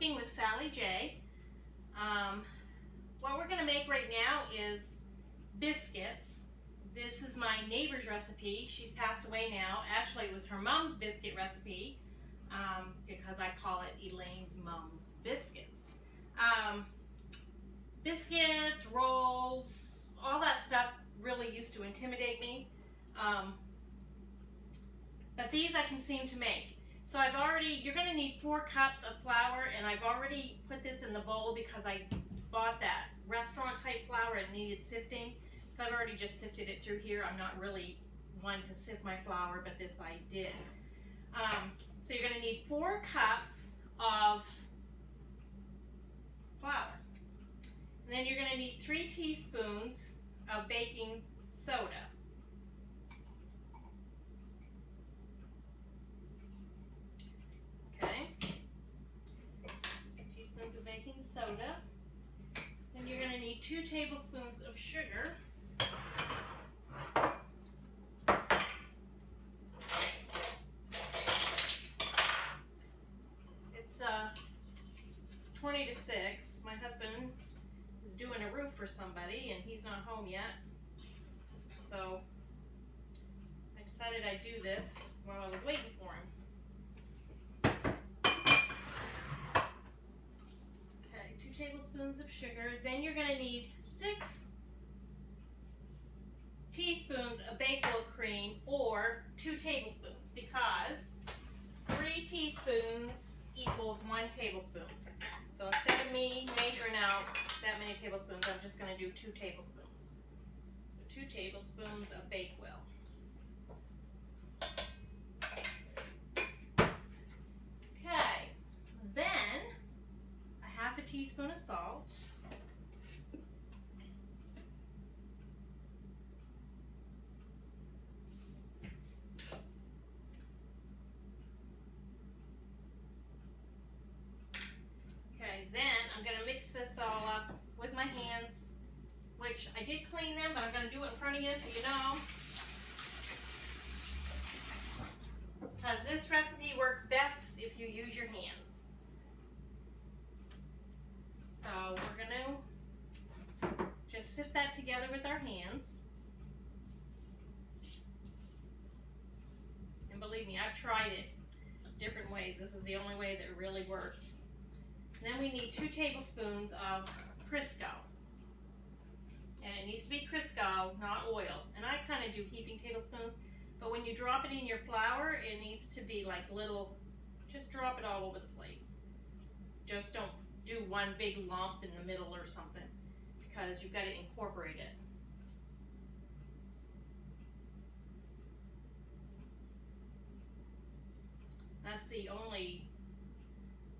Cooking with Sally J. What we're going to make right now is biscuits. This is my neighbor's recipe. She's passed away now. Actually, it was her mom's biscuit recipe because I call it Elaine's mom's biscuits. Biscuits, rolls, all that stuff really used to intimidate me. But these I can seem to make. So you're going to need 4 cups of flour, and I've already put this in the bowl because I bought that restaurant type flour and needed sifting. So I've already just sifted it through here. I'm not really one to sift my flour, but this I did. So you're going to need 4 cups of flour. And then you're going to need 3 teaspoons of baking soda. Okay. 2 teaspoons of baking soda. Then you're going to need 2 tablespoons of sugar. It's 20 to 6. My husband is doing a roof for somebody and he's not home yet. So I decided I'd do this while I was waiting for him. Okay, 2 tablespoons of sugar. Then you're going to need 6 teaspoons of baked oil cream, or 2 tablespoons, because 3 teaspoons equals 1 tablespoon. So instead of me measuring out that many tablespoons, I'm just going to do 2 tablespoons. So 2 tablespoons of baked oil. Okay, then a half a teaspoon of salt. Okay, then I'm going to mix this all up with my hands, which I did clean them, but I'm going to do it in front of you so you know. Because this recipe works best if you use your hands. So we're going to just sift that together with our hands. And believe me, I've tried it different ways. This is the only way that really works. Then we need 2 tablespoons of Crisco. And it needs to be Crisco, not oil. And I kind of do heaping tablespoons, but when you drop it in your flour, it needs to be like little, just drop it all over the place. Just don't do one big lump in the middle or something, because you've got to incorporate it. That's the only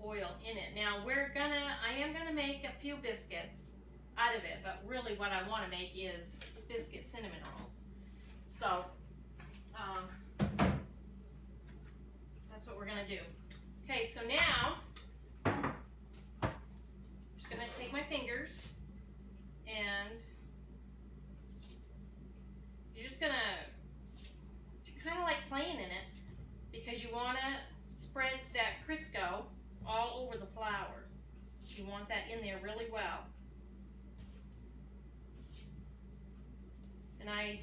oil in it. Now I am gonna make a few biscuits out of it, but really what I want to make is biscuit cinnamon rolls. So that's what we're gonna do. Okay, so now I'm just gonna take my fingers and you're just gonna kind of like playing in it, because you want to spread that Crisco all over the flour. You want that in there really well. And I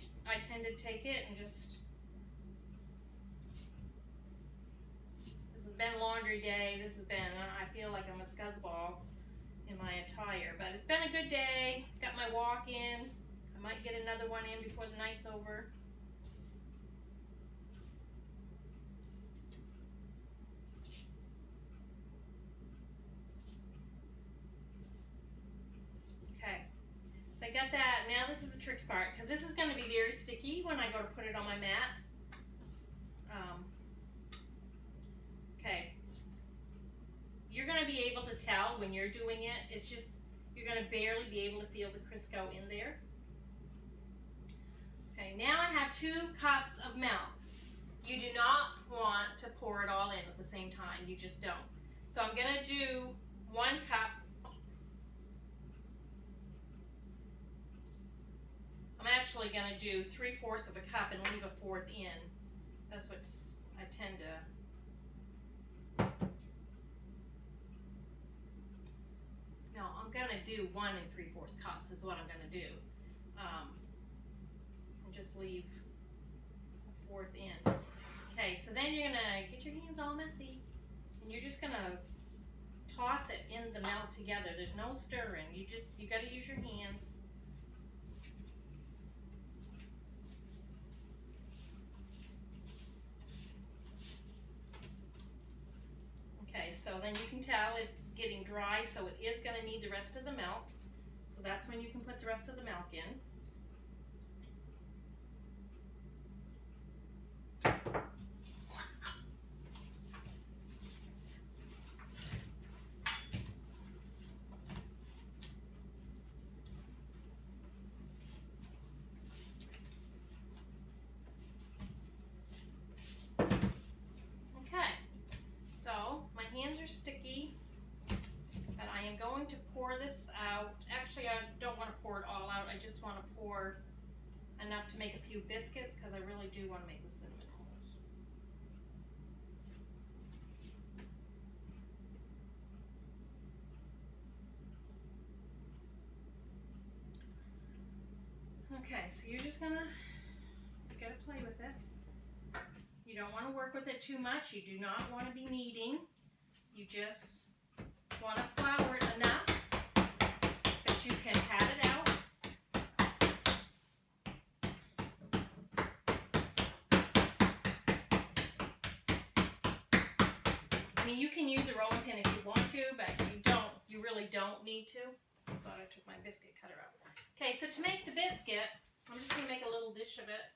tend to take it and just, this has been laundry day, I feel like I'm a scuzzball in my attire, but it's been a good day. Got my walk in. I might get another one in before the night's over. I got that. Now this is the tricky part, because this is going to be very sticky when I go to put it on my mat. Okay. You're going to be able to tell when you're doing it. It's just, you're going to barely be able to feel the Crisco in there. Okay, now I have 2 cups of milk. You do not want to pour it all in at the same time. You just don't. So I'm going to do 1 cup. I'm actually going to do 3/4 of a cup and leave a 1/4 in. That's what I tend to. gonna do 1 3/4 cups is what I'm gonna do. And just leave a 1/4 in. Okay, so then you're gonna get your hands all messy, and you're just gonna toss it in the milk together. There's no stirring. You gotta use your hands. Okay, so then you can tell it's getting dry, so it is going to need the rest of the milk. So that's when you can put the rest of the milk in. Okay, so my hands are sticky, but I am going to pour this out. Actually, I don't want to pour it all out. I just want to pour enough to make a few biscuits because I really do want to make the cinnamon rolls. Okay, so you're just gonna, you gotta play with it. You don't want to work with it too much. You do not want to be kneading. You just want to flour it enough that you can pat it out. I mean, you can use a rolling pin if you want to, but you really don't need to. I thought I took my biscuit cutter out. Okay, so to make the biscuit, I'm just going to make a little dish of it.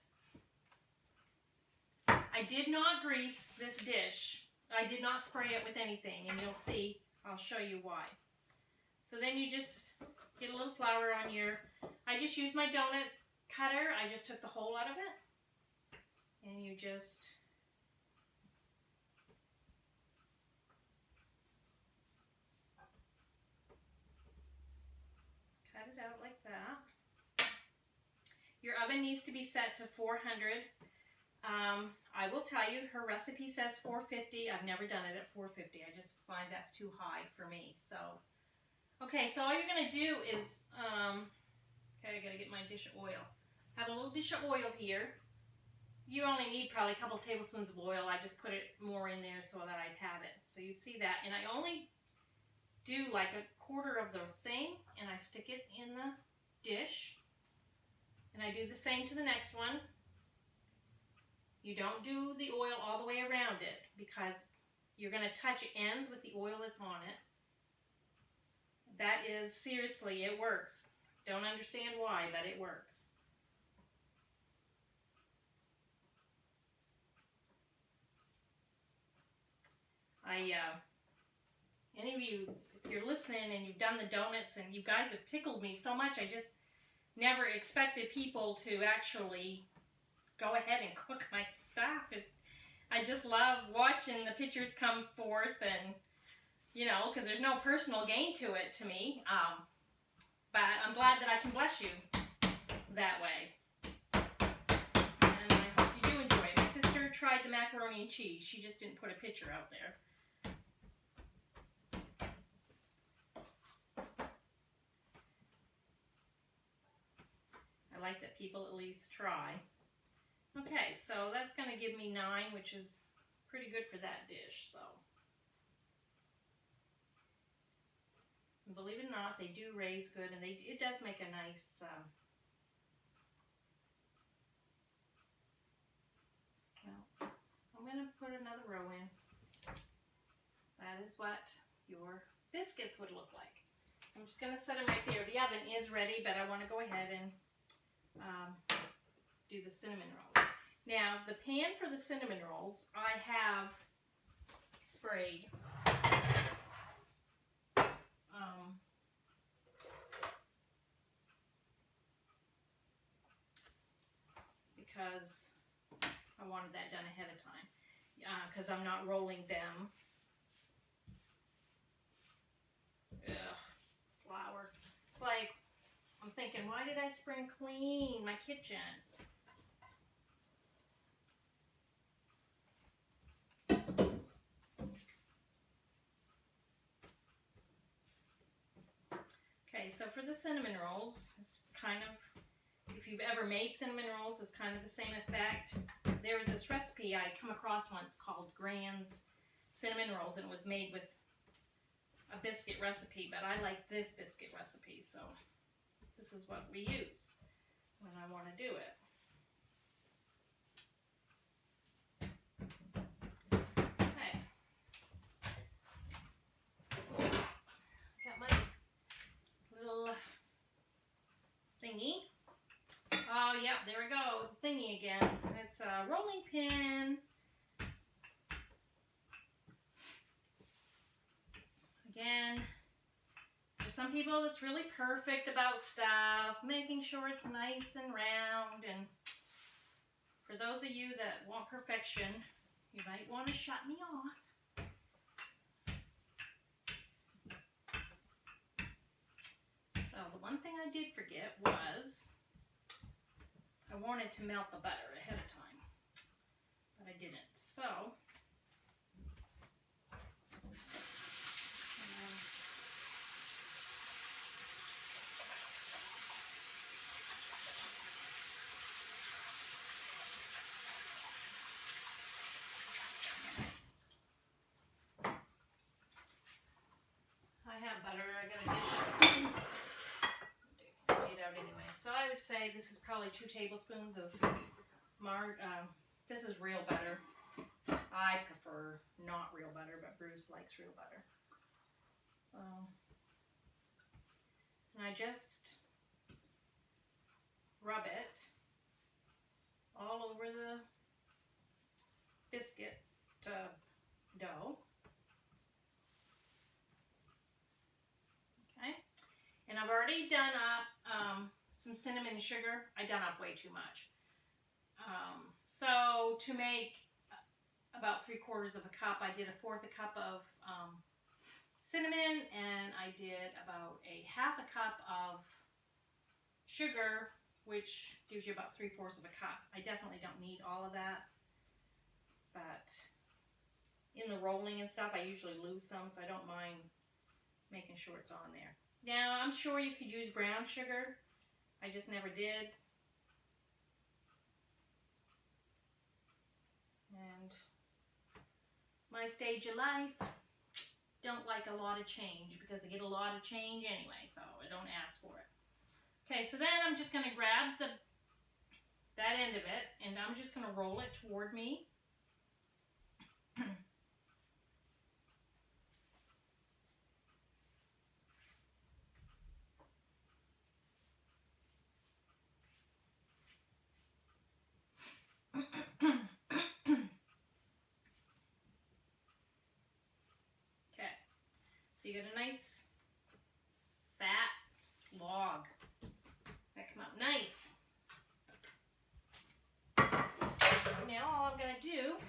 I did not grease this dish. I did not spray it with anything, and you'll see, I'll show you why. So then you just get a little flour on your, I just used my donut cutter. I just took the hole out of it, and you just cut it out like that. Your oven needs to be set to 400. I will tell you, her recipe says 450. I've never done it at 450. I just find that's too high for me. So, okay, so all you're going to do is, okay, I got to get my dish of oil. I have a little dish of oil here. You only need probably a couple tablespoons of oil. I just put it more in there so that I'd have it. So you see that. And I only do like a quarter of the thing, and I stick it in the dish. And I do the same to the next one. You don't do the oil all the way around it because you're going to touch ends with the oil that's on it. That is, seriously, it works. Don't understand why, but it works. Any of you, if you're listening and you've done the donuts, and you guys have tickled me so much, I just never expected people to actually go ahead and cook my stuff. I just love watching the pictures come forth, and you know, because there's no personal gain to it to me. But I'm glad that I can bless you that way. And I hope you do enjoy it. My sister tried the macaroni and cheese. She just didn't put a picture out there. I like that people at least try. Okay, so that's going to give me 9, which is pretty good for that dish. So, and believe it or not, they do raise good, and it does make a nice. Well, I'm going to put another row in. That is what your biscuits would look like. I'm just going to set them right there. The oven is ready, but I want to go ahead and do the cinnamon rolls. Now, the pan for the cinnamon rolls, I have sprayed. Because I wanted that done ahead of time. Because I'm not rolling them. Ugh, flour. It's like, I'm thinking, why did I spring clean my kitchen? for the cinnamon rolls, it's kind of, if you've ever made cinnamon rolls, it's kind of the same effect. There was this recipe I come across once called Gran's Cinnamon Rolls, and it was made with a biscuit recipe, but I like this biscuit recipe, so this is what we use when I want to do it. Okay. Got my little thingy. Oh, yeah, there we go. Thingy again. It's a rolling pin. Again, for some people it's really perfect about stuff, making sure it's nice and round, and for those of you that want perfection, you might want to shut me off. So the one thing I did forget was I wanted to melt the butter ahead of time, but I didn't. So I have butter. I got a dish. Get out anyway. So I would say this is probably 2 tablespoons of this is real butter. I prefer not real butter, but Bruce likes real butter. So, and I just rub it all over the biscuit dough. Okay, and I've already done up some cinnamon and sugar. I done up way too much. So to make about 3/4 of a cup, I did 1/4 cup of cinnamon, and I did about 1/2 cup of sugar, which gives you about 3/4 of a cup. I definitely don't need all of that, but in the rolling and stuff, I usually lose some, so I don't mind making sure it's on there. Now, I'm sure you could use brown sugar. I just never did. And my stage of life, don't like a lot of change because I get a lot of change anyway, so I don't ask for it. Okay, so then I'm just going to grab that end of it, and I'm just going to roll it toward me. Okay, so you get a nice fat log. That come out nice. Now all I'm going to do,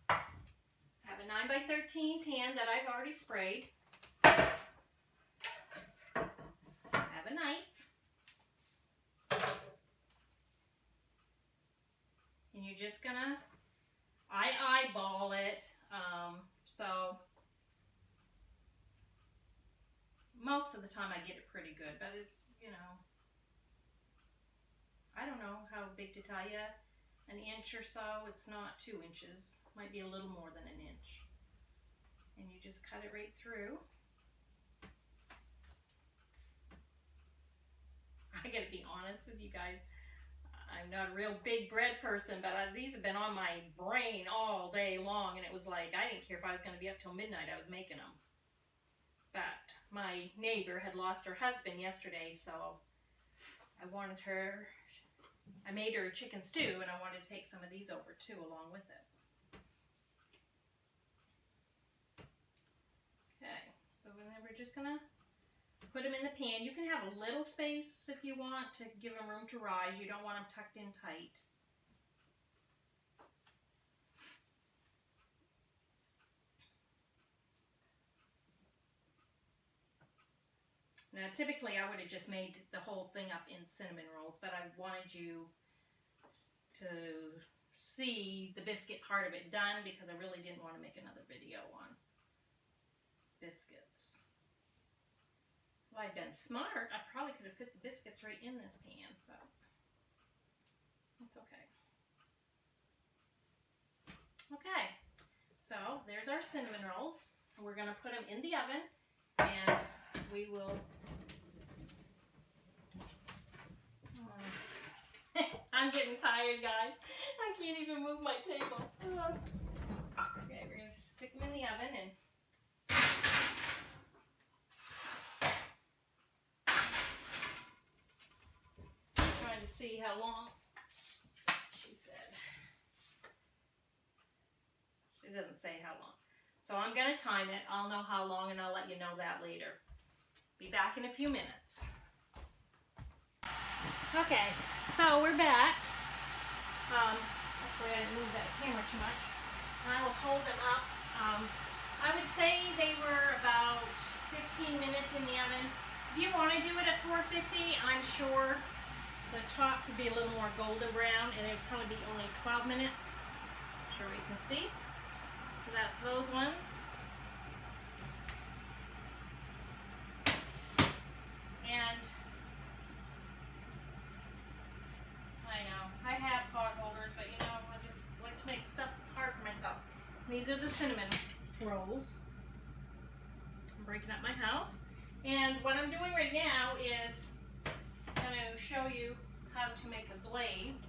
I have a 9x13 pan that I've already sprayed. I have a knife. And you're just going to, I eyeball it. So most of the time I get it pretty good, but it's, you know, I don't know how big to tell you. An inch or so. It's not 2 inches. Might be a little more than an inch. And you just cut it right through. I gotta be honest with you guys. I'm not a real big bread person, but these have been on my brain all day long, and it was like, I didn't care if I was going to be up till midnight, I was making them. But my neighbor had lost her husband yesterday, so I made her a chicken stew, and I wanted to take some of these over too, along with it. Okay, so then we're just going to put them in the pan. You can have a little space if you want to give them room to rise. You don't want them tucked in tight. Now, typically I would have just made the whole thing up in cinnamon rolls, but I wanted you to see the biscuit part of it done because I really didn't want to make another video on biscuits. If I'd been smart, I probably could have fit the biscuits right in this pan, but it's okay. Okay, so there's our cinnamon rolls. We're going to put them in the oven, and we will... I'm getting tired, guys. I can't even move my table. Okay, we're going to stick them in the oven and... trying to see how long she said. It doesn't say how long. So I'm going to time it. I'll know how long and I'll let you know that later. Be back in a few minutes. Okay, so we're back. Hopefully I didn't move that camera too much. I will hold them up. I would say they were about 15 minutes in the oven. If you want to do it at 450, I'm sure the tops would be a little more golden brown, and it would probably be only 12 minutes. I'm sure we can see. So that's those ones. And I know, I have pot holders, but you know, I just like to make stuff hard for myself. And these are the cinnamon rolls. I'm breaking up my house. And what I'm doing right now is I'm going to show you how to make a glaze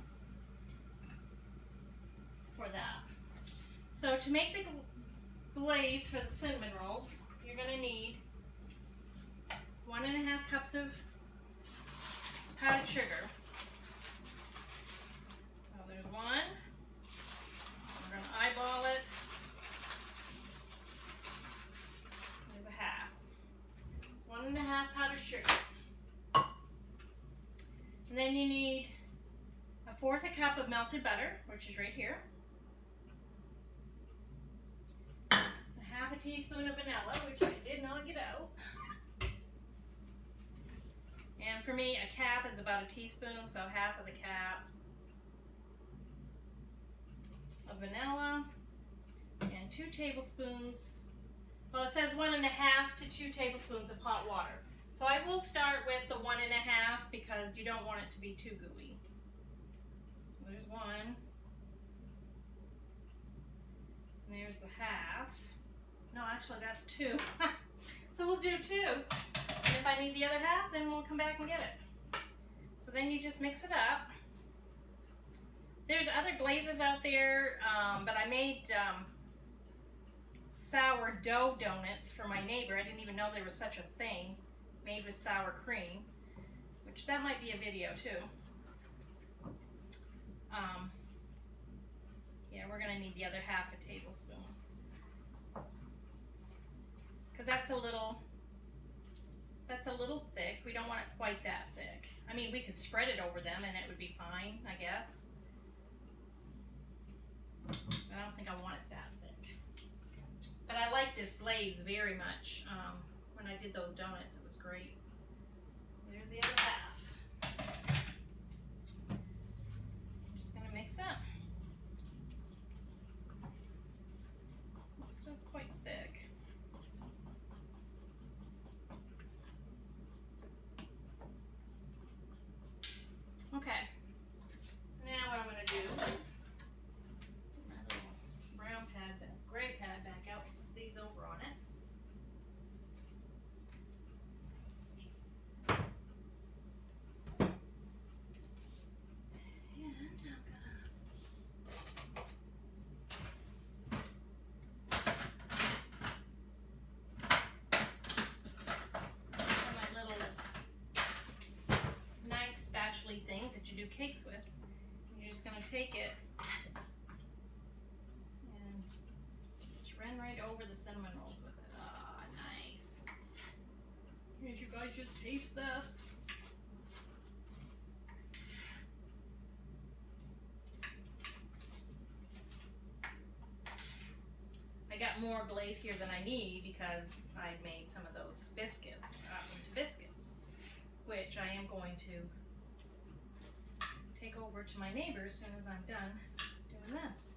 for that. So to make the glaze for the cinnamon rolls, you're going to need 1.5 cups of powdered sugar. So there's one. We're going to eyeball it. There's a half. It's 1.5 powdered sugar. And then you need 1/4 cup of melted butter, which is right here. 1/2 teaspoon of vanilla, which I did not get out. And for me, a cap is about a teaspoon, so 1/2 of the cap of vanilla. And 2 tablespoons, well, it says 1.5 to 2 tablespoons of hot water. So I will start with the 1.5 because you don't want it to be too gooey. So there's 1. And there's the 1/2. No, actually that's 2. So we'll do 2. And if I need the other 1/2, then we'll come back and get it. So then you just mix it up. There's other glazes out there, but I made sourdough donuts for my neighbor. I didn't even know there was such a thing, made with sour cream, which that might be a video too. Yeah, we're gonna need the other 1/2 tablespoon because that's a little thick. We don't want it quite that thick. I mean, we could spread it over them and it would be fine, I guess. But I don't think I want it that thick. But I like this glaze very much. When I did those donuts, it was great. There's the other 1/2. I'm just gonna mix up. It's still quite thick. Okay. So now what I'm gonna do is put my little brown pad back, gray pad back out, put these over on it. Things that you do cakes with. You're just going to take it and just run right over the cinnamon rolls with it. Ah, nice. Can't you guys just taste this? I got more glaze here than I need because I made some of those biscuits into biscuits, which I am going to take over to my neighbor as soon as I'm done doing this.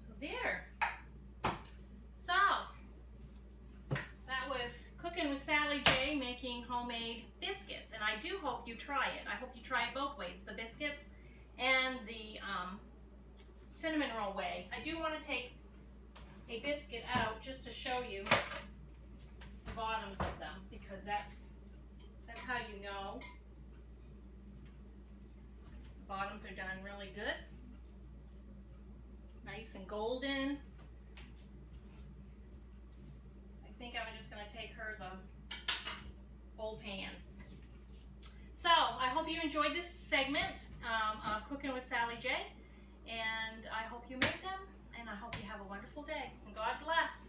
So there. making homemade biscuits, and I do hope you try it. I hope you try it both ways, the biscuits and the cinnamon roll way. I do want to take a biscuit out just to show you the bottoms of them, because that's how you know the bottoms are done really good. Nice and golden. I think I'm just going to take her the whole pan. So I hope you enjoyed this segment of Cooking with Sally J, and I hope you make them, and I hope you have a wonderful day. And God bless.